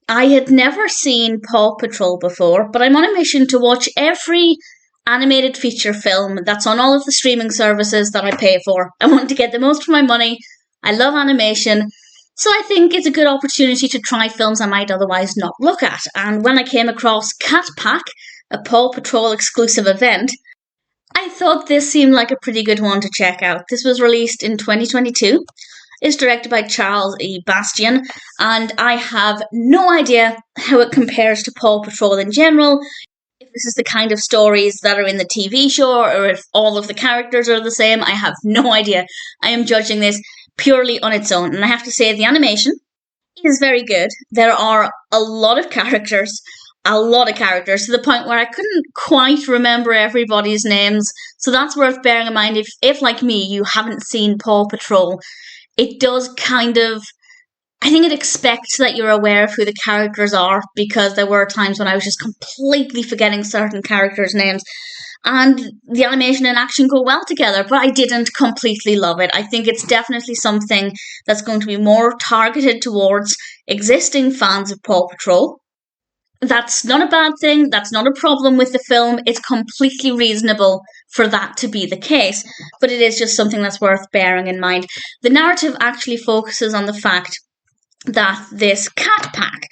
I had never seen Paw Patrol before, but I'm on a mission to watch every animated feature film that's on all of the streaming services that I pay for. I want to get the most for my money. I love animation. So I think it's a good opportunity to try films I might otherwise not look at. And when I came across Cat Pack, a Paw Patrol exclusive event, I thought this seemed like a pretty good one to check out. This was released in 2022. It's directed by Charles E. Bastien, and I have no idea how it compares to Paw Patrol in general, if this is the kind of stories that are in the TV show, or if all of the characters are the same. I have no idea. I am judging this purely on its own, and I have to say the animation is very good. There are a lot of characters to the point where I couldn't quite remember everybody's names, so that's worth bearing in mind if like me, you haven't seen Paw Patrol. It does kind of, I think it expects that you're aware of who the characters are, because there were times when I was just completely forgetting certain characters' names, and the animation and action go well together, but I didn't completely love it. I think it's definitely something that's going to be more targeted towards existing fans of Paw Patrol. That's not a bad thing. That's not a problem with the film. It's completely reasonable for that to be the case, but it is just something that's worth bearing in mind. The narrative actually focuses on the fact that this cat pack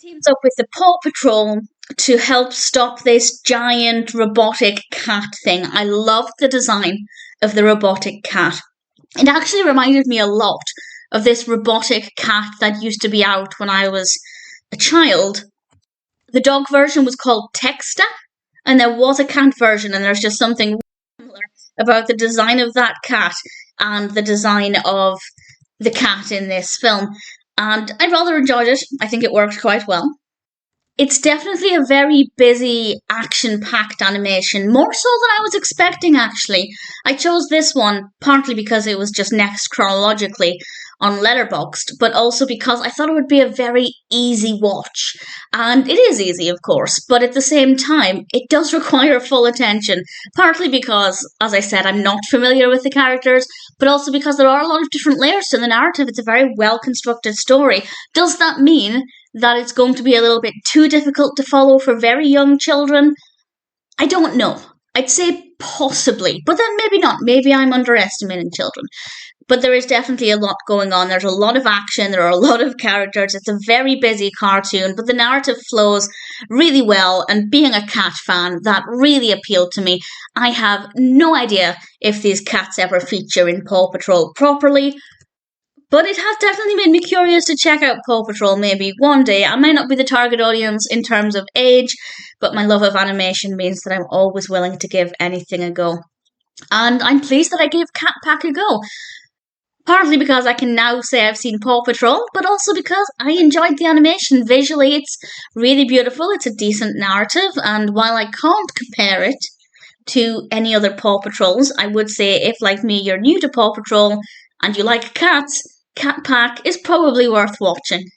teams up with the Paw Patrol to help stop this giant robotic cat thing. I loved the design of the robotic cat. It actually reminded me a lot of this robotic cat that used to be out when I was a child. The dog version was called Texta, and there was a cat version, and there's just something similar about the design of that cat and the design of the cat in this film. And I rather enjoyed it. I think it worked quite well. It's definitely a very busy, action-packed animation, more so than I was expecting, actually. I chose this one partly because it was just next chronologically on Letterboxd, but also because I thought it would be a very easy watch. And it is easy, of course, but at the same time, it does require full attention, partly because, as I said, I'm not familiar with the characters, but also because there are a lot of different layers to the narrative. It's a very well-constructed story. Does that mean that it's going to be a little bit too difficult to follow for very young children? I don't know. I'd say possibly, but then maybe not. Maybe I'm underestimating children. But there is definitely a lot going on. There's a lot of action. There are a lot of characters. It's a very busy cartoon, but the narrative flows really well. And being a cat fan, that really appealed to me. I have no idea if these cats ever feature in Paw Patrol properly, but it has definitely made me curious to check out Paw Patrol maybe one day. I might not be the target audience in terms of age, but my love of animation means that I'm always willing to give anything a go. And I'm pleased that I gave Cat Pack a go. Partly because I can now say I've seen Paw Patrol, but also because I enjoyed the animation. Visually, it's really beautiful. It's a decent narrative, and while I can't compare it to any other Paw Patrols, I would say if, like me, you're new to Paw Patrol and you like cats, Cat Pack is probably worth watching.